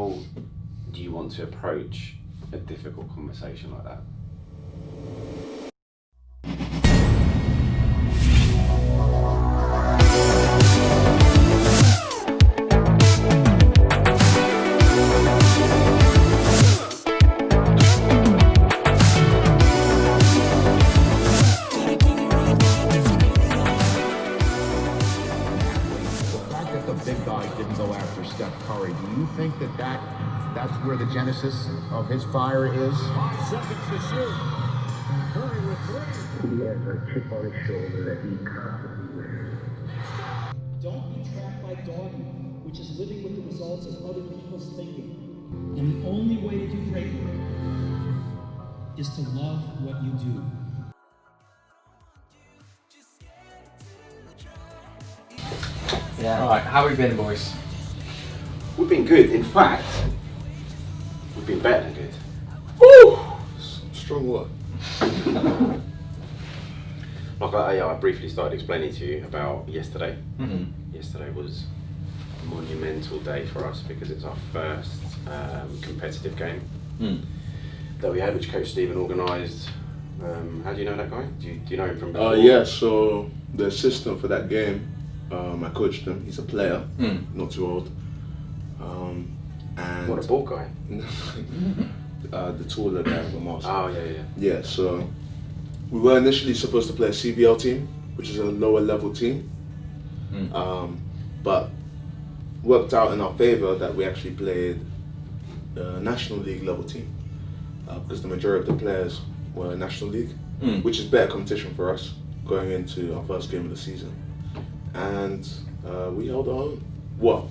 how do you want to approach a difficult conversation like that? Curry. Do you think that's where the genesis of his fire is? 5 seconds to shoot. Curry with 3. He has a chip on his shoulder that he constantly wears. Don't be trapped by dogma, which is living with the results of other people's thinking. And the only way to do great work is to love what you do. Yeah. All right. How have we been, boys? We've been good. In fact, we've been better than good. Woo! Strong word. Like I briefly started explaining to you about yesterday. Mm-hmm. Yesterday was a monumental day for us because it's our first competitive game that we had, which Coach Stephen organised. How do you know that guy? Do you know him from before? Yeah, so the assistant for that game, I coached him. He's a player, not too old. And What a ball guy. The taller guy with the mask. Oh, yeah. Yeah, so we were initially supposed to play a CBL team, which is a lower level team. But worked out in our favour that we actually played a National League level team because the majority of the players were National League, which is better competition for us going into our first game of the season. And we held our own. Well,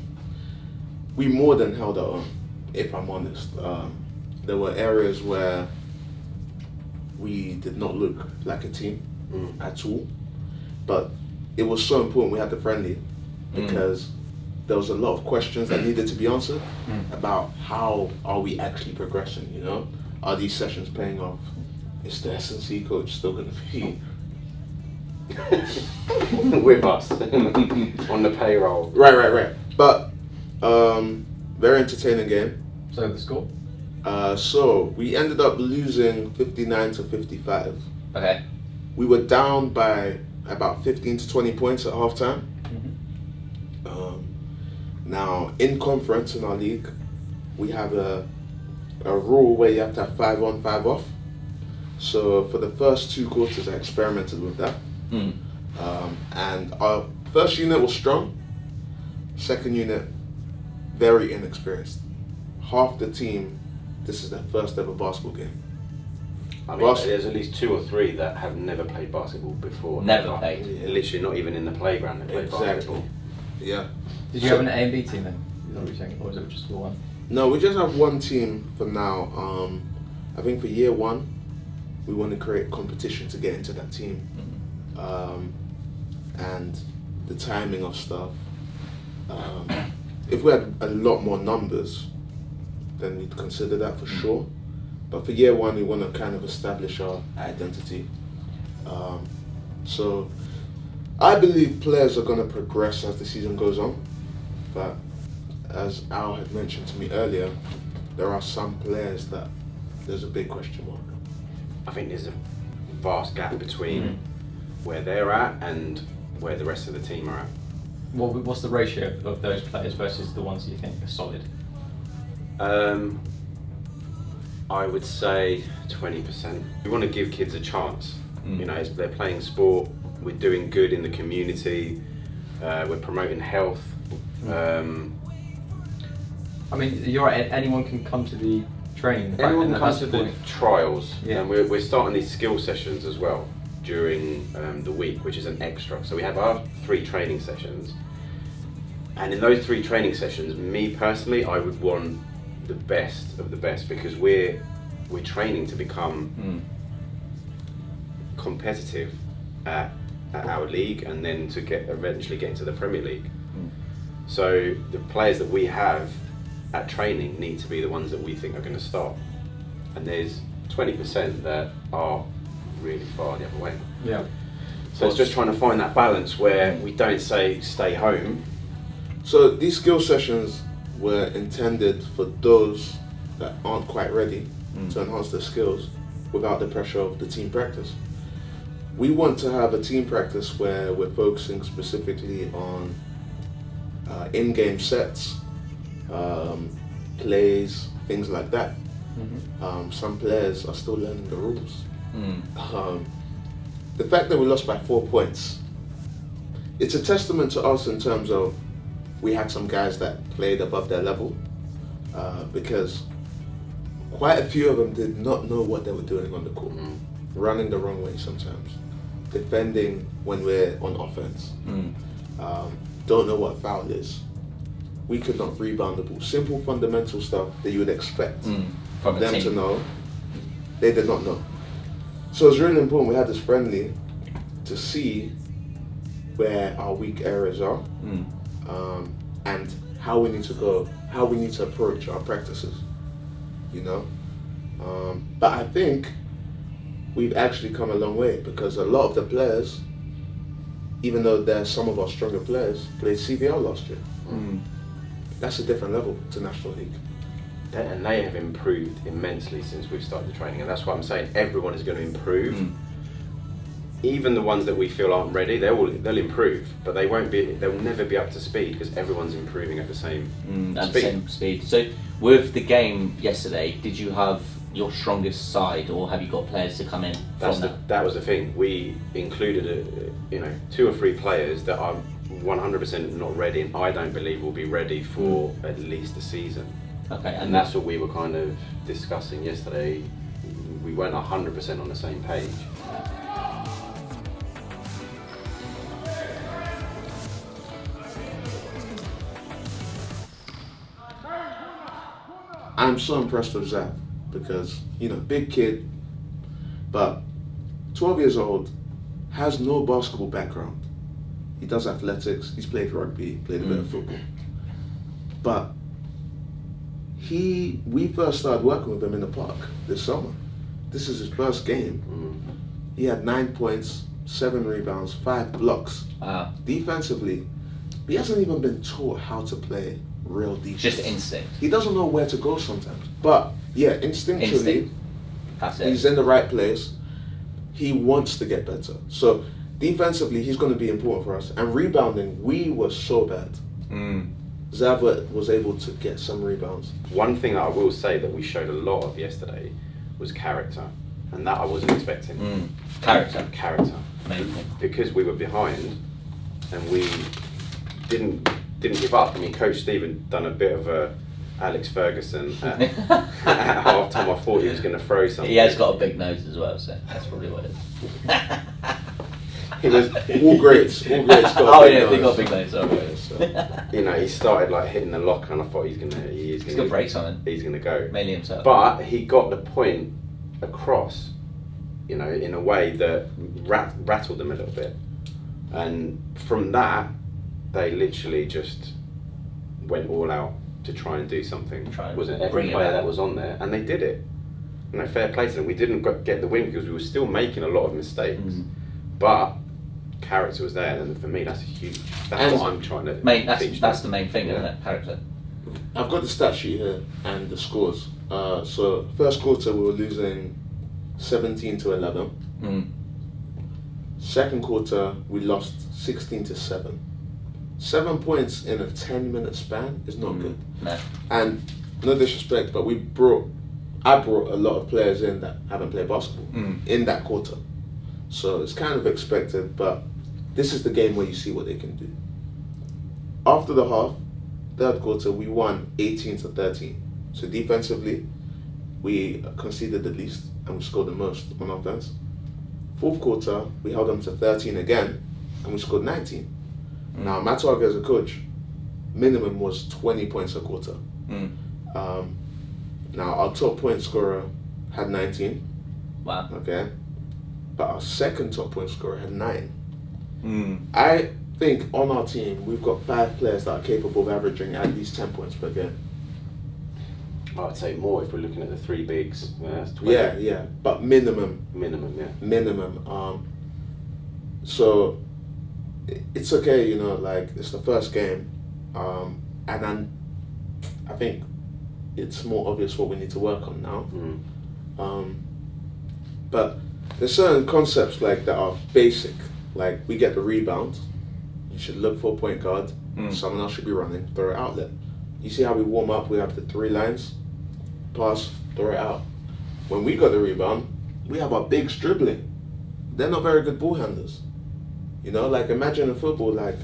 we more than held our own, if I'm honest. There were areas where we did not look like a team at all, but it was so important we had the friendly because there was a lot of questions that needed to be answered about how are we actually progressing, you know? Are these sessions paying off? Is the S&C coach still going to be with us on the payroll? Right. But very entertaining game. So the score? So we ended up losing 59-55. Okay. We were down by about 15 to 20 points at halftime. Now in conference in our league, we have a rule where you have to have 5 on, 5 off. So for the first 2 quarters, I experimented with that. And our first unit was strong. Second unit, very inexperienced. Half the team, this is their first ever basketball game. I mean, there's at least 2 or 3 that have never played basketball before. Never played. Literally not even in the playground they played basketball. Yeah. Did you have an A and B team then? Is that what you're saying? Or was it just the one? No, we just have one team for now. I think for year 1, we want to create competition to get into that team. And the timing of stuff. If we had a lot more numbers, then we'd consider that for sure. But for year 1, we want to kind of establish our identity. So I believe players are going to progress as the season goes on. But as Al had mentioned to me earlier, there are some players that there's a big question mark. I think there's a vast gap between where they're at and where the rest of the team are at. What's the ratio of those players versus the ones that you think are solid? I would say 20%. We want to give kids a chance. You know, they're playing sport, we're doing good in the community, we're promoting health. I mean, you're right, anyone can come to the training. Anyone can come to the trials, Yeah. and we're starting these skill sessions as well during the week, which is an extra. So we have our 3 training sessions, and in those 3 training sessions, me personally, I would want the best of the best because we're training to become competitive at our league and then to eventually get into the Premier League. So the players that we have at training need to be the ones that we think are going to start, and there's 20% that are really far the other way. Yeah. So it's just trying to find that balance where we don't say stay home. So these skill sessions, were intended for those that aren't quite ready to enhance their skills without the pressure of the team practice. We want to have a team practice where we're focusing specifically on in-game sets, plays, things like that. Some players are still learning the rules. The fact that we lost by 4 points, it's a testament to us in terms of we had some guys that played above their level, because quite a few of them did not know what they were doing on the court. Running the wrong way sometimes, defending when we're on offense, don't know what foul is. We could not rebound the ball. Simple fundamental stuff that you would expect From a them team. to know, they did not know. So it's really important we had this friendly to see where our weak areas are, and how we need to go, how we need to approach our practices, you know. But I think we've actually come a long way, because a lot of the players, even though they're some of our stronger players, played CVL last year. That's a different level to National League. And they have improved immensely since we've started the training, and that's what I'm saying. Everyone is going to improve. Even the ones that we feel aren't ready, they'll improve, but they'll never be up to speed, because everyone's improving at the same At speed. the same speed. So with the game yesterday, did you have your strongest side, or have you got players to come in from that? That was the thing. We included, 2 or 3 players that are 100% not ready, and I don't believe will be ready for at least a season. Okay, And that's what we were kind of discussing yesterday. We weren't 100% on the same page. I'm so impressed with Zach, because, big kid, but 12 years old, has no basketball background. He does athletics, he's played rugby, played a bit of football. But we first started working with him in the park this summer. This is his first game. He had 9 points, 7 rebounds, 5 blocks. Defensively, he hasn't even been taught how to play real defense. Just instinct. He doesn't know where to go sometimes. But yeah, instinctually, Instinct. That's it. he's in the right place. He wants to get better. So defensively, he's going to be important for us. And rebounding, we were so bad. Zav was able to get some rebounds. One thing that I will say that we showed a lot of yesterday was character, and that I wasn't expecting. Character. Character. Main thing. Because we were behind, and we didn't give up. I mean, Coach Stephen done a bit of a Alex Ferguson at half time. I thought he was going to throw something. He has got a big nose as well, so that's probably what it is. He was all greats. Got Oh yeah, they got a big nose. Okay. So. He started like hitting the lock, and I thought he's got brakes on him. He's going to go. Mainly himself. But he got the point across, in a way that rattled them a little bit, and from that, they literally just went all out to try and do something. Wasn't every bring it player back. that was on there, and they did it. Fair play to them. We didn't get the win because we were still making a lot of mistakes, but character was there, and for me, that's huge. That's what I'm trying to teach that's them. the main thing, isn't it? Character. I've got the stat sheet here and the scores. So first quarter we were losing 17-11. Second quarter we lost 16-7. 7 points in a 10-minute span is not good. No. And no disrespect, but I brought a lot of players in that haven't played basketball in that quarter. So it's kind of expected, but this is the game where you see what they can do. After the half, third quarter, we won 18-13. So defensively, we conceded the least and we scored the most on offense. Fourth quarter, we held them to 13 again and we scored 19. Now, Matuaga as a coach, minimum was 20 points a quarter. Now, our top point scorer had 19. Wow. Okay. But our second top point scorer had 9. I think on our team, we've got 5 players that are capable of averaging at least 10 points per game. I'd say more if we're looking at the 3 bigs. That's 20. Yeah. But minimum. Minimum. So it's okay, it's the first game. And then I think it's more obvious what we need to work on now. But there's certain concepts like that are basic. Like we get the rebound, you should look for a point guard. Someone else should be running, throw it outlet. You see how we warm up? We have the 3 lines, pass, throw it out. When we got the rebound, we have our bigs dribbling. They're not very good ball handlers. You know, like imagine in football, like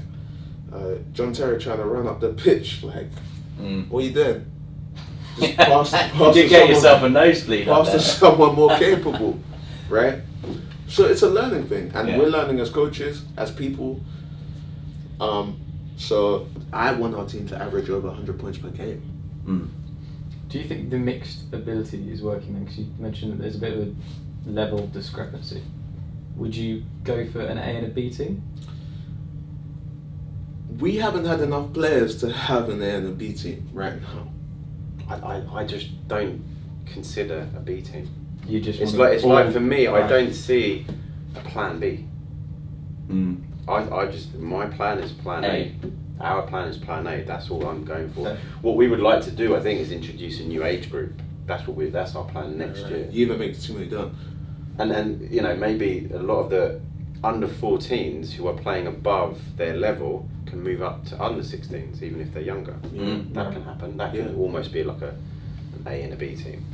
John Terry trying to run up the pitch. Like, what are you doing? Just pass you to get yourself a nosebleed. Pass to someone more capable, right? So it's a learning thing, and we're learning as coaches, as people. So I want our team to average over 100 points per game. Do you think the mixed ability is working then? Because you mentioned that there's a bit of a level discrepancy. Would you go for an A and a B team? We haven't had enough players to have an A and a B team right now. I just don't consider a B team. You just It's want like for me, I Right. don't see a plan B. My plan is plan A. Our plan is plan A. That's all I'm going for. Okay. What we would like to do, I think, is introduce a new age group. That's our plan next year. You even make the team when you're done. And you know, maybe a lot of the under 14s who are playing above their level can move up to under 16s, even if they're younger. That can happen. That can almost be like an A and a B team.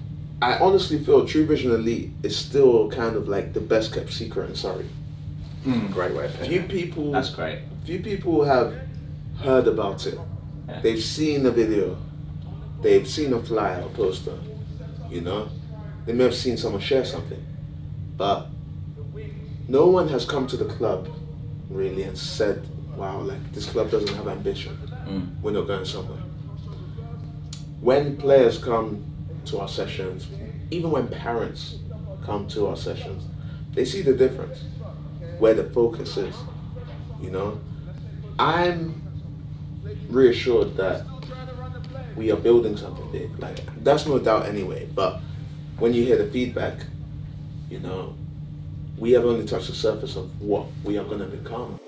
I honestly feel True Vision Elite is still kind of like the best kept secret in Surrey. Great way of putting it. That's great. Few people have heard about it. Yeah. They've seen the video. They've seen a flyer or poster. You know, they may have seen someone share something, but no one has come to the club really and said, "Wow, like this club doesn't have ambition. We're not going somewhere." When players come to our sessions, even when parents come to our sessions, they see the difference, where the focus is. You know, I'm reassured that we are building something big. Like that's no doubt anyway. But when you hear the feedback, you know, we have only touched the surface of what we are going to become.